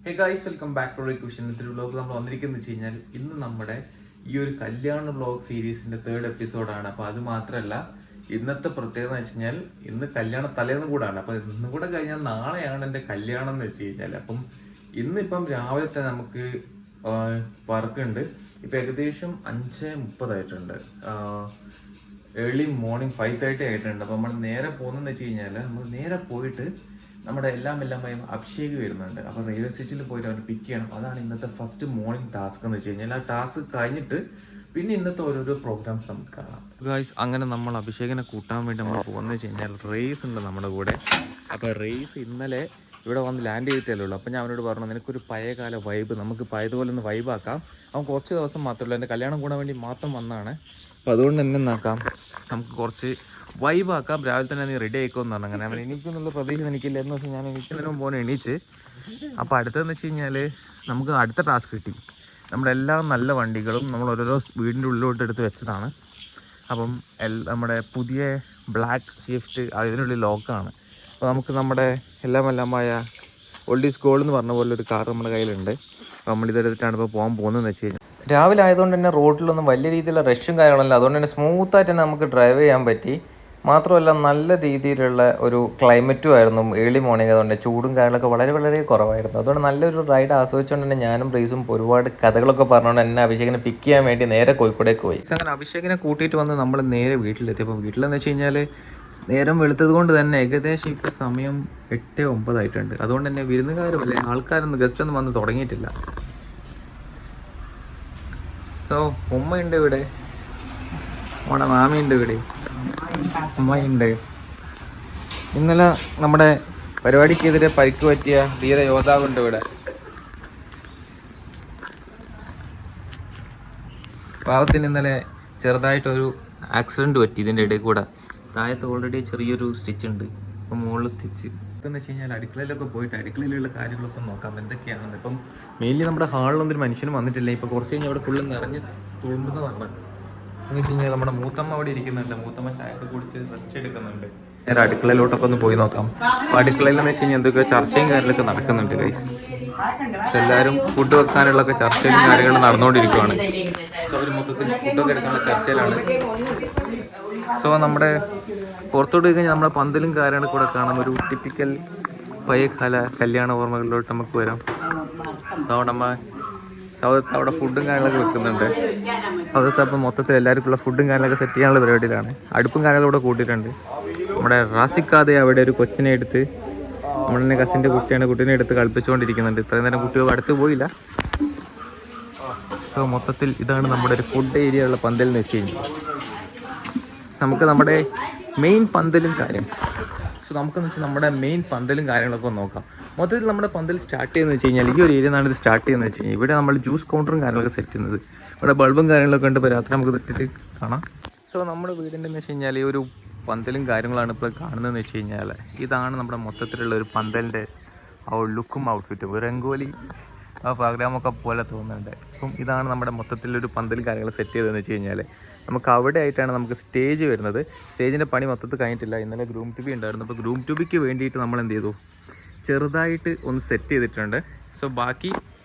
Hey guys, welcome back to റിക്വഷൻ. ഇന്നത്തെ vlog നമ്മൾ വന്നിരിക്കുന്നത് വെച്ച് കഴിഞ്ഞാൽ ഇന്ന് നമ്മുടെ ഈ ഒരു കല്യാണ വ്ലോഗ് സീരീസിന്റെ 3rd എപ്പിസോഡാണ്. അപ്പോൾ അത് മാത്രമല്ല, ഇന്നത്തെ പ്രത്യേകത എന്ന് വെച്ച് കഴിഞ്ഞാൽ ഇന്ന് കല്യാണ തലേന്ന് കൂടാണ്. അപ്പോൾ ഇന്നും കൂടെ കഴിഞ്ഞാൽ നാളെയാണ് എൻ്റെ കല്യാണം എന്ന് വെച്ച് കഴിഞ്ഞാൽ. അപ്പം ഇന്നിപ്പം രാവിലത്തെ നമുക്ക് വർക്കുണ്ട്. ഇപ്പം ഏകദേശം 5:30 ഏർലി മോർണിംഗ് 5:30 ആയിട്ടുണ്ട്. അപ്പോൾ നമ്മൾ നേരെ പോകുന്നതെന്ന് വെച്ച് കഴിഞ്ഞാൽ നമ്മൾ നേരെ പോയിട്ട് നമ്മുടെ എല്ലാമായി അഭിഷേക് വരുന്നുണ്ട്. അപ്പോൾ റെയിൽവേ സ്റ്റേഷനിൽ പോയിട്ട് അവനെ പിക്ക് ചെയ്യണം. അതാണ് ഇന്നത്തെ ഫസ്റ്റ് മോർണിംഗ് ടാസ്ക് എന്ന് വെച്ച് കഴിഞ്ഞാൽ. ആ ടാസ്ക് കഴിഞ്ഞിട്ട് പിന്നെ ഇന്നത്തെ ഓരോരോ പ്രോഗ്രാംസ് നമുക്ക് കാണാം. ഗായ്സ്, അങ്ങനെ നമ്മൾ അഭിഷേകിനെ കൂട്ടാൻ വേണ്ടി നമ്മൾ പോകുന്നത് വെച്ച് കഴിഞ്ഞാൽ റേസ് ഉണ്ട് നമ്മുടെ കൂടെ. അപ്പോൾ റേസ് ഇന്നലെ ഇവിടെ വന്ന് ലാൻഡ് ചെയ്തിട്ടല്ലേ ഉള്ളൂ. അപ്പോൾ ഞാൻ അവനോട് പറഞ്ഞു, നിനക്കൊരു പഴയകാല വൈബ് നമുക്ക് പഴയതുപോലെ ഒന്ന് വൈബാക്കാം. അവൻ കുറച്ച് ദിവസം മാത്രമല്ല, എൻ്റെ കല്യാണം കൂടാൻ വേണ്ടി മാത്രം വന്നതാണ്. അപ്പോൾ അതുകൊണ്ട് തന്നെ എന്നാക്കാം, നമുക്ക് കുറച്ച് വൈബാക്കാം. രാവിലെ തന്നെ നീ റെഡി ആയിക്കോന്ന് പറഞ്ഞു. അങ്ങനെ അവൻ എണീക്കുന്നുള്ള പ്രതീക്ഷ എനിക്കില്ല. എന്ന് വെച്ചാൽ ഞാൻ എണീക്കുന്നതിന് മുമ്പ് എണീച്ച്. അപ്പോൾ അടുത്തതെന്ന് വെച്ച് കഴിഞ്ഞാൽ നമുക്ക് അടുത്ത ടാസ്ക് കിട്ടി. നമ്മുടെ എല്ലാ നല്ല വണ്ടികളും നമ്മൾ ഓരോരോ വീടിൻ്റെ ഉള്ളിലോട്ട് എടുത്ത് വെച്ചതാണ്. അപ്പം നമ്മുടെ പുതിയ ബ്ലാക്ക് ഷിഫ്റ്റ് അതിനുള്ളിൽ ലോക്കാണ്. അപ്പോൾ നമുക്ക് നമ്മുടെ എല്ലാമായ ഓൾഡ് ഈസ് ഗോൾഡ് എന്ന് പറഞ്ഞ പോലെ ഒരു കാർ നമ്മുടെ കയ്യിലുണ്ട്. അപ്പോൾ നമ്മളിതെടുത്തിട്ടാണ് ഇപ്പോൾ പോകാൻ പോകുന്നതെന്ന് വെച്ച് കഴിഞ്ഞാൽ. രാവിലെ ആയതുകൊണ്ട് തന്നെ റോഡിലൊന്നും വലിയ രീതിയിലുള്ള റഷും കാര്യങ്ങളല്ല. അതുകൊണ്ട് തന്നെ സ്മൂത്തായിട്ട് തന്നെ നമുക്ക് ഡ്രൈവ് ചെയ്യാൻ പറ്റി. മാത്രമല്ല നല്ല രീതിയിലുള്ള ഒരു ക്ലൈമറ്റും ആയിരുന്നു ഏർലി മോർണിംഗ്. അതുകൊണ്ട് ചൂടും കാര്യങ്ങളൊക്കെ വളരെ കുറവായിരുന്നു. അതുകൊണ്ട് നല്ലൊരു റൈഡ് ആസ്വദിച്ചുകൊണ്ട് തന്നെ ഞാനും റേസും ഒരുപാട് കഥകളൊക്കെ പറഞ്ഞുകൊണ്ട് എന്നെ അഭിഷേകിനെ പിക്ക് ചെയ്യാൻ വേണ്ടി നേരെ കോഴിക്കോടേക്ക് പോയി. അങ്ങനെ അഭിഷേകിനെ കൂട്ടിയിട്ട് വന്ന് നമ്മൾ നേരെ വീട്ടിലെത്തി. അപ്പോൾ വീട്ടിലെന്ന് വെച്ച് കഴിഞ്ഞാൽ നേരം വെളുത്തത് കൊണ്ട് തന്നെ ഏകദേശം ഇപ്പോൾ സമയം 8-9 ആയിട്ടുണ്ട്. അതുകൊണ്ട് തന്നെ വിരുന്നുകാരും അല്ലെ ആൾക്കാരൊന്നും ഗസ്റ്റൊന്നും വന്ന് തുടങ്ങിയിട്ടില്ല. സോ ഉമ്മയുണ്ട് ഇവിടെ, നമ്മുടെ മാമിയുണ്ട് ഇവിടെ, അമ്മയുണ്ട്. ഇന്നലെ നമ്മുടെ പരിപാടിക്കെതിരെ പരിക്ക് പറ്റിയ ധീര യോദ്ധാവുണ്ട് ഇവിടെ. പാവത്തിന് ഇന്നലെ ചെറുതായിട്ടൊരു ആക്സിഡൻറ്റ് പറ്റി. ഇതിൻ്റെ ഇടയിൽ കൂടെ താഴത്ത് ഓൾറെഡി ചെറിയൊരു സ്റ്റിച്ച് ഉണ്ട്. ഇപ്പം മുകളിൽ സ്റ്റിച്ച്. ഇപ്പം വെച്ച് കഴിഞ്ഞാൽ അടുക്കളയിലൊക്കെ പോയിട്ട് അടുക്കളയിലുള്ള കാര്യങ്ങളൊക്കെ നോക്കാം എന്തൊക്കെയാണെന്ന്. ഇപ്പം മെയിൻലി നമ്മുടെ ഹാളിലൊന്നും ഒരു മനുഷ്യനും വന്നിട്ടില്ല. ഇപ്പോൾ കുറച്ച് കഴിഞ്ഞാൽ അവിടെ ഫുള്ള് നിറഞ്ഞ് തുളുമ്പുന്നതാണ്. എന്ന് വെച്ച് കഴിഞ്ഞാൽ നമ്മുടെ മൂത്തമ്മ അവിടെ ഇരിക്കുന്നുണ്ട്. മൂത്തമ്മ ചായയൊക്കെ കുടിച്ച് റെസ്റ്റ് എടുക്കുന്നുണ്ട്. നേരെ അടുക്കളയിലോട്ടൊക്കെ ഒന്ന് പോയി നോക്കാം. അപ്പോൾ അടുക്കളയിലെന്ന് വെച്ച് കഴിഞ്ഞാൽ എന്തൊക്കെയോ ചർച്ചയും കാര്യങ്ങളൊക്കെ നടക്കുന്നുണ്ട് ഗൈസ്. എല്ലാവരും ഫുഡ് വെക്കാനുള്ളൊക്കെ ചർച്ചയും കാര്യങ്ങളും നടന്നുകൊണ്ടിരിക്കുകയാണ്. സോ അവർ മൊത്തത്തിൽ ഫുഡൊക്കെ എടുക്കാനുള്ള ചർച്ചയിലാണ്. സോ നമ്മുടെ പുറത്തോട്ട് പോയി കഴിഞ്ഞാൽ നമ്മുടെ പന്തലും കാര്യങ്ങളൊക്കെ കൂടെ കാണാം. ഒരു ടിപ്പിക്കൽ പഴയകാല കല്യാണ ഓർമ്മകളിലോട്ട് നമുക്ക് വരാം. സോ സൗദത്ത് അവിടെ ഫുഡും കാര്യങ്ങളൊക്കെ വെക്കുന്നുണ്ട്. സൗദത്ത് അപ്പം മൊത്തത്തിൽ എല്ലാവർക്കുള്ള ഫുഡും കാര്യങ്ങളൊക്കെ സെറ്റ് ചെയ്യാനുള്ള പരിപാടിയിലാണ്. അടുപ്പും കാര്യങ്ങളും ഇവിടെ കൂട്ടിയിട്ടുണ്ട്. നമ്മുടെ റാസിക്കാതെ അവിടെ ഒരു കൊച്ചിനെ എടുത്ത്, നമ്മുടെ കസിൻ്റെ കുട്ടീനെ എടുത്ത് കളിപ്പിച്ചുകൊണ്ടിരിക്കുന്നുണ്ട്. ഇത്രയും നേരം കുട്ടികൾ അടുത്ത് പോയില്ല. സോ മൊത്തത്തിൽ ഇതാണ് നമ്മുടെ ഒരു ഫുഡ് ഏരിയ ഉള്ള പന്തൽ എന്ന് വെച്ച് കഴിഞ്ഞാൽ. നമുക്ക് നമ്മുടെ മെയിൻ പന്തലും കാര്യം. സോ നമുക്കെന്ന് വെച്ചാൽ നമ്മുടെ മെയിൻ പന്തലും കാര്യങ്ങളൊക്കെ നോക്കാം. മൊത്തത്തിൽ നമ്മുടെ പന്തൽ സ്റ്റാർട്ട് ചെയ്യുന്നത് വെച്ച് കഴിഞ്ഞാൽ ഈ ഒരു ഏരിയ നിന്നാണ് ഇത് സ്റ്റാർട്ട് ചെയ്യുന്നത് വെച്ച് കഴിഞ്ഞാൽ. ഇവിടെ നമ്മൾ ജ്യൂസ് കൗണ്ടറും കാര്യങ്ങളൊക്കെ സെറ്റ് ചെയ്യുന്നത്. ഇവിടെ ബൾബും കാര്യങ്ങളൊക്കെ ഉണ്ട്. ഇപ്പോൾ രാത്രി നമുക്ക് തെറ്റിട്ട് കാണാം. സോ നമ്മുടെ വീടിൻ്റെ എന്ന് വെച്ച് കഴിഞ്ഞാൽ ഈ ഒരു പന്തലും കാര്യങ്ങളാണ് ഇപ്പോൾ കാണുന്നതെന്ന് വെച്ച് കഴിഞ്ഞാൽ. ഇതാണ് നമ്മുടെ മൊത്തത്തിലുള്ള ഒരു പന്തലിൻ്റെ ആ ഒരു ലുക്കും ഔട്ട്ഫിറ്റും. ഒരു രംഗോലി ആ പ്രോഗ്രാമൊക്കെ പോലെ തോന്നുന്നുണ്ട്. അപ്പം ഇതാണ് നമ്മുടെ മൊത്തത്തിലൊരു പന്തലും കാര്യങ്ങൾ സെറ്റ് ചെയ്തതെന്ന് വെച്ച് കഴിഞ്ഞാൽ. നമുക്ക് അവിടെ ആയിട്ടാണ് നമുക്ക് സ്റ്റേജ് വരുന്നത്. സ്റ്റേജിൻ്റെ പണി മൊത്തത്തിൽ കഴിഞ്ഞിട്ടില്ല. ഇന്നലെ ഗ്രൂം ട്യൂബി ഉണ്ടായിരുന്നു. അപ്പോൾ ഗ്രൂം ട്യൂബിക്ക് വേണ്ടിയിട്ട് നമ്മൾ എന്ത് ചെയ്തു, ചെറുതായിട്ട് ഒന്ന് സെറ്റ് ചെയ്തിട്ടുണ്ട്. സോ ബാക്കി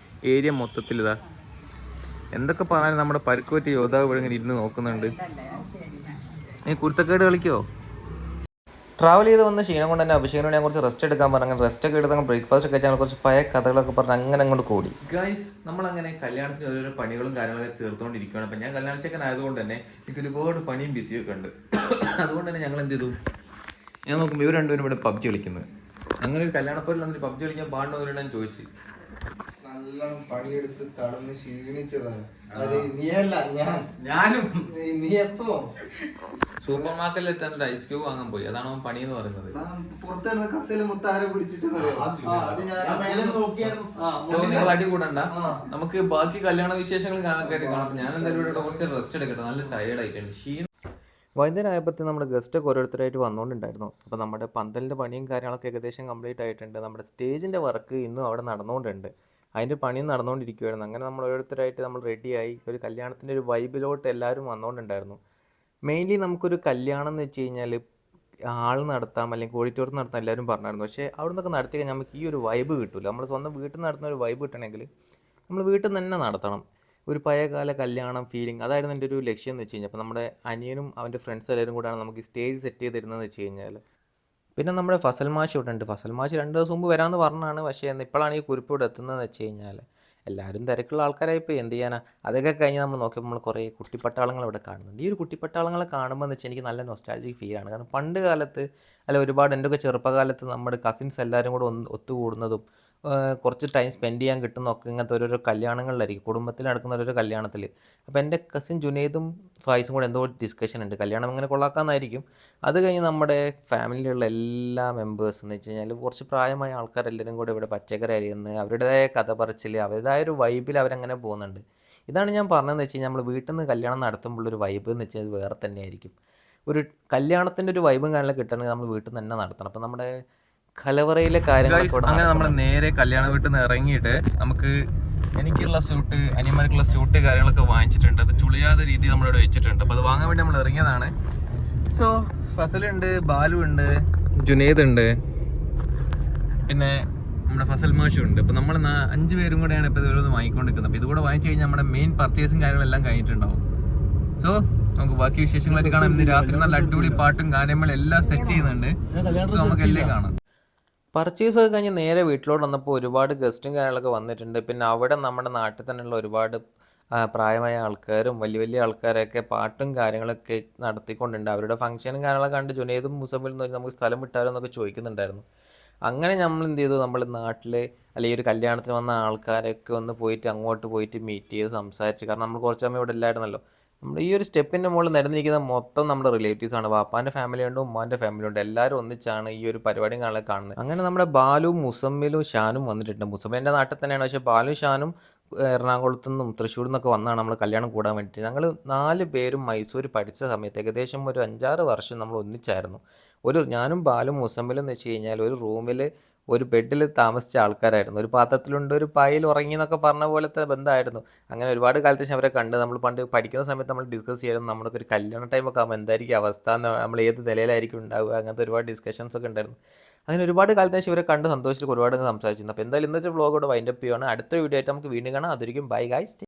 ഏരിയ മൊത്തത്തിൽ ഇതാ എന്തൊക്കെ പറഞ്ഞാലും നമ്മുടെ പരിക്ക് പറ്റിയ യോദ്ധാവ് ഇവിടെ ഇങ്ങനെ ഇരുന്ന് നോക്കുന്നുണ്ട്. നീ കുരുത്തക്കേട് കളിക്കുമോ? ട്രാവൽ ചെയ്ത് വന്ന ക്ഷീണം കൊണ്ട് തന്നെ അഭിഷേകിനോട് ഞാൻ കുറച്ച് റെസ്റ്റ് എടുക്കാൻ പറഞ്ഞു. അങ്ങനെ റെസ്റ്റ് ഒക്കെ എടുത്ത് ബ്രേക്ക്ഫാസ്റ്റ് ഒക്കെ വെച്ചാൽ കുറച്ച് പഴയ കഥകളൊക്കെ പറഞ്ഞ് അങ്ങനെ അങ്ങോട്ട് കൂടി. ഗൈസ്, നമ്മളങ്ങനെ കല്യാണത്തിന് ഓരോരോ പണികളും കാര്യങ്ങളൊക്കെ ചേർത്തുകൊണ്ടിരിക്കുകയാണ്. അപ്പം ഞാൻ കല്യാണച്ചക്കൻ ആയതുകൊണ്ട് തന്നെ എനിക്ക് ഒരുപാട് പണിയും ബിസിയൊക്കെ ഉണ്ട്. അതുകൊണ്ട് തന്നെ ഞങ്ങൾ എന്ത് ചെയ്തു, ഞാൻ നോക്കുമ്പോൾ ഇവർ രണ്ടുപേരും ഇവിടെ പബ്ജി കളിക്കുന്നത്. അങ്ങനെ ഒരു കല്യാണപ്പോരിൽ വന്നിട്ട് പബ്ജി കളിക്കാൻ പാടുന്നവരോട് ഞാൻ ചോദിച്ചു. നല്ലോണം പണിയെടുത്ത് തടന്ന് ക്ഷീണിച്ചതാണ്. ഞാനും. നീ എപ്പോ സൂപ്പർ മാർക്കറ്റിൽ എത്താൻ ഒരു ഐസ് ക്യൂബ് വാങ്ങാൻ പോയി. അതാണ് അവൻ പണി എന്ന് പറയുന്നത്. പുറത്തുനിന്ന് കസേല മുത്താരെ പിടിച്ചിട്ട് നിങ്ങൾ അടി കൂടണ്ട. നമുക്ക് ബാക്കി കല്യാണ വിശേഷങ്ങളും കാണാൻ കാണാം. ഞാൻ എന്തായാലും ഇവിടെ കുറച്ച് റെസ്റ്റ് എടുക്കട്ടെ. നല്ല ടയേർഡ് ആയിട്ടുണ്ട്. വൈകുന്നേരം ആയപ്പോഴത്തെ നമ്മുടെ ഗസ്റ്റൊക്കെ ഓരോരുത്തരായിട്ട് വന്നുകൊണ്ടുണ്ടായിരുന്നു. അപ്പോൾ നമ്മുടെ പന്തലിൻ്റെ പണിയും കാര്യങ്ങളൊക്കെ ഏകദേശം കംപ്ലീറ്റ് ആയിട്ടുണ്ട്. നമ്മുടെ സ്റ്റേജിൻ്റെ വർക്ക് ഇന്നും അവിടെ നടന്നുകൊണ്ടുണ്ട്. അതിൻ്റെ പണിയും നടന്നുകൊണ്ടിരിക്കുകയായിരുന്നു. അങ്ങനെ നമ്മൾ ഓരോരുത്തരായിട്ട് നമ്മൾ റെഡിയായി ഒരു കല്യാണത്തിൻ്റെ ഒരു വൈബിലോട്ട് എല്ലാവരും വന്നുകൊണ്ടുണ്ടായിരുന്നു. മെയിൻലി നമുക്കൊരു കല്യാണം എന്ന് വെച്ച് കഴിഞ്ഞാൽ ഹാൾ നടത്താം അല്ലെങ്കിൽ ഓഡിറ്റോറിയം നടത്താം എല്ലാവരും പറഞ്ഞായിരുന്നു. പക്ഷേ അവിടെ നിന്നൊക്കെ നടത്തി കഴിഞ്ഞാൽ നമുക്ക് ഈ ഒരു വൈബ് കിട്ടില്ല. നമ്മൾ സ്വന്തം വീട്ടിൽ നിന്ന് നടത്തുന്ന ഒരു വൈബ് കിട്ടണമെങ്കിൽ നമ്മൾ വീട്ടിൽ നിന്ന് തന്നെ നടത്തണം. ഒരു പഴയകാല കല്യാണം ഫീലിംഗ് അതായിരുന്നു എൻ്റെ ഒരു ലക്ഷ്യം എന്ന് വെച്ച് കഴിഞ്ഞാൽ. അപ്പോൾ നമ്മുടെ അനിയനും അവൻ്റെ ഫ്രണ്ട്സ് എല്ലാവരും കൂടെയാണ് നമുക്ക് സ്റ്റേജ് സെറ്റ് ചെയ്ത് തരുന്നതെന്ന് വെച്ച് കഴിഞ്ഞാൽ. പിന്നെ നമ്മുടെ ഫസൽ മാഷ് ഇവിടെ ഉണ്ട്. ഫസൽ മാഷ് 2 ദിവസം മുമ്പ് വരാമെന്ന് പറഞ്ഞാണ്. പക്ഷേ ഇപ്പോഴാണ് ഈ കുറിപ്പ് ഇവിടെ എത്തുന്നതെന്ന് വെച്ച് കഴിഞ്ഞാൽ എല്ലാവരും തിരക്കുള്ള ആൾക്കാരായിപ്പോൾ എന്ത് ചെയ്യാനാ. അതൊക്കെ കഴിഞ്ഞ് നമ്മൾ നോക്കിയപ്പോൾ നമ്മൾ കുറേ കുട്ടിപ്പട്ടാളങ്ങൾ ഇവിടെ കാണുന്നുണ്ട്. ഈ ഒരു കുട്ടിപ്പട്ടാളങ്ങളെ കാണുമ്പോൾ എന്ന് വെച്ചാൽ എനിക്ക് നല്ല നൊസ്റ്റാൾജിക് ഫീലാണ്. കാരണം പണ്ട് കാലത്ത് ഒരുപാട് എൻ്റെയൊക്കെ ചെറുപ്പകാലത്ത് നമ്മുടെ കസിൻസ് എല്ലാവരും കൂടെ ഒത്തുകൂടുന്നതും കുറച്ച് ടൈം സ്പെൻഡ് ചെയ്യാൻ കിട്ടുന്നതൊക്കെ ഇങ്ങനത്തെ ഓരോരോ കല്യാണങ്ങളിലായിരിക്കും, കുടുംബത്തിൽ നടക്കുന്ന ഓരോരോ കല്യാണത്തിൽ. അപ്പോൾ എൻ്റെ കസിൻ ജുനൈദും ഫായിസും കൂടെ എന്തോ ഡിസ്കഷൻ ഉണ്ട്, കല്യാണം ഇങ്ങനെ കൊള്ളാക്കാമെന്നായിരിക്കും. അത് കഴിഞ്ഞ് നമ്മുടെ ഫാമിലിയിലുള്ള എല്ലാ മെമ്പേഴ്സ് എന്ന് വെച്ച് കഴിഞ്ഞാൽ കുറച്ച് പ്രായമായ ആൾക്കാരെല്ലാവരും കൂടെ ഇവിടെ പച്ചക്കറി അരിയുന്ന അവരുടേതായ കഥ പറച്ചിൽ അവരുടേതായ ഒരു വൈബിൽ അവരങ്ങനെ പോകുന്നുണ്ട്. ഇതാണ് ഞാൻ പറഞ്ഞതെന്ന് വെച്ച് കഴിഞ്ഞാൽ നമ്മൾ വീട്ടിൽ നിന്ന് കല്യാണം നടത്തുമ്പോഴൊരു വൈബ് എന്ന് വെച്ചാൽ വേറെ തന്നെയായിരിക്കും. ഒരു കല്യാണത്തിൻ്റെ ഒരു വൈബും കാര്യങ്ങളൊക്കെ കിട്ടണമെങ്കിൽ നമ്മൾ വീട്ടിൽ നിന്ന് തന്നെ നടത്തണം. അപ്പോൾ നമ്മുടെ കലവറയിലെ കാര്യങ്ങളൊക്കെ അങ്ങനെ നമ്മൾ നേരെ കല്യാണ വീട്ടിൽ നിന്ന് ഇറങ്ങിയിട്ട് നമുക്ക് എനിക്കുള്ള സ്യൂട്ട് അനിയന്മാർക്കുള്ള സ്യൂട്ട് കാര്യങ്ങളൊക്കെ വാങ്ങിച്ചിട്ടുണ്ട്. അത് ചുളിയാത്ത രീതിയിൽ നമ്മളിവിടെ വെച്ചിട്ടുണ്ട്. അപ്പോൾ അത് വാങ്ങാൻ വേണ്ടി നമ്മൾ ഇറങ്ങിയതാണ്. സോ ഫസലുണ്ട്, ബാലു ഉണ്ട്, ജുനൈദ് ഉണ്ട്, പിന്നെ നമ്മുടെ ഫസൽ മാഷും ഉണ്ട്. അപ്പോൾ നമ്മൾ 5 പേരും കൂടെയാണ് ഇപ്പോൾ ഇതൊന്ന് വാങ്ങിക്കൊണ്ടിരിക്കുന്നത്. അപ്പോൾ ഇതുകൂടെ വാങ്ങിച്ചു കഴിഞ്ഞാൽ നമ്മുടെ മെയിൻ പർച്ചേസും കാര്യങ്ങളെല്ലാം കഴിഞ്ഞിട്ടുണ്ടാവും. സോ നമുക്ക് ബാക്കി വിശേഷങ്ങളായിട്ട് കാണാം. ഇന്ന് രാത്രി നല്ല അടിപൊളി പാട്ടും കാര്യങ്ങളും എല്ലാം സെറ്റ് ചെയ്യുന്നുണ്ട്. സോ നമുക്ക് എല്ലാം കാണാം. പർച്ചേസ് ഒക്കെ കഴിഞ്ഞ് നേരെ വീട്ടിലോട്ട് വന്നപ്പോൾ ഒരുപാട് ഗസ്റ്റും കാര്യങ്ങളൊക്കെ വന്നിട്ടുണ്ട്. പിന്നെ അവിടെ നമ്മുടെ നാട്ടിൽ തന്നെയുള്ള ഒരുപാട് പ്രായമായ ആൾക്കാരും വലിയ വലിയ ആൾക്കാരൊക്കെ പാട്ടും കാര്യങ്ങളൊക്കെ നടത്തിക്കൊണ്ടുണ്ട്. അവരുടെ ഫംഗ്ഷനും കാര്യങ്ങളൊക്കെ കണ്ട് ജുനൈദും മുസമ്മിലും നമുക്ക് സ്ഥലം വിട്ടാലോ എന്നൊക്കെ ചോദിക്കുന്നുണ്ടായിരുന്നു. അങ്ങനെ നമ്മൾ എന്ത് ചെയ്തു, നമ്മൾ നാട്ടിൽ അല്ലെങ്കിൽ ഒരു കല്യാണത്തിന് വന്ന ആൾക്കാരൊക്കെ ഒന്ന് പോയിട്ട് അങ്ങോട്ട് പോയിട്ട് മീറ്റ് ചെയ്ത് സംസാരിച്ച്. കാരണം നമ്മൾ കുറച്ച് സമയം ഇവിടെ ഇല്ലായിരുന്നല്ലോ. നമ്മുടെ ഈ ഒരു സ്റ്റെപ്പിൻ്റെ മുകളിൽ നടന്നിരിക്കുന്ന മൊത്തം നമ്മുടെ റിലേറ്റീവ്സാണ്. വാപ്പാൻ്റെ ഫാമിലി ഉണ്ട്, ഉമ്മാൻ്റെ ഫാമിലി ഉണ്ട്, എല്ലാവരും ഒന്നിച്ചാണ് ഈ ഒരു പരിപാടിയും കാണുന്നത്. അങ്ങനെ നമ്മുടെ ബാലും മുസമ്മിലും ഷാനും വന്നിട്ടുണ്ട്. മുസമ്മ എൻ്റെ നാട്ടിൽ തന്നെയാണ്, പക്ഷേ ബാലും ഷാനും എറണാകുളത്തു നിന്നും തൃശ്ശൂരിൽ നിന്നൊക്കെ വന്നാണ് നമ്മൾ കല്യാണം കൂടാൻ വേണ്ടിയിട്ട്. ഞങ്ങൾ 4 പേരും മൈസൂർ പഠിച്ച സമയത്ത് ഏകദേശം ഒരു 5-6 വർഷം നമ്മൾ ഒന്നിച്ചായിരുന്നു. ഞാനും ബാലും മുസമ്മിലും എന്ന് വെച്ച് കഴിഞ്ഞാൽ ഒരു റൂമിൽ ഒരു ബെഡിൽ താമസിച്ച ആൾക്കാരായിരുന്നു. ഒരു പാത്രത്തിലുണ്ട്, ഒരു പായിൽ ഉറങ്ങി എന്നൊക്കെ പറഞ്ഞ പോലത്തെ ബന്ധമായിരുന്നു. അങ്ങനെ ഒരുപാട് കാലത്ത് ശേഷം അവരെ കണ്ട്. നമ്മൾ പണ്ട് പഠിക്കുന്ന സമയത്ത് നമ്മൾ ഡിസ്കസ് ചെയ്യായിരുന്നു നമ്മുടെ ഒരു കല്യാണ ടൈമൊക്കെ ആകുമ്പോൾ എന്തായിരിക്കും അവസ്ഥ, നമ്മൾ ഏത് നിലയിലായിരിക്കും ഉണ്ടാവുക, അങ്ങനത്തെ ഒരുപാട് ഡിസ്കഷൻസ് ഒക്കെ ഉണ്ടായിരുന്നു. അങ്ങനെ ഒരുപാട് കാലത്തിന് ശേഷം ഇവരെ കണ്ട് സന്തോഷത്തിൽ ഒരുപാട് സംസാരിച്ചിരുന്നു. അപ്പോൾ എന്തായാലും ഇന്നത്തെ വ്ളോഗ് ഇവിടെ വൈൻഡപ്പ് ചെയ്യുകയാണ്. അടുത്ത വീഡിയോ ആയിട്ട് നമുക്ക് വീണ്ടും കാണാം. അതൊരിക്കും ബൈ ഗൈസ്.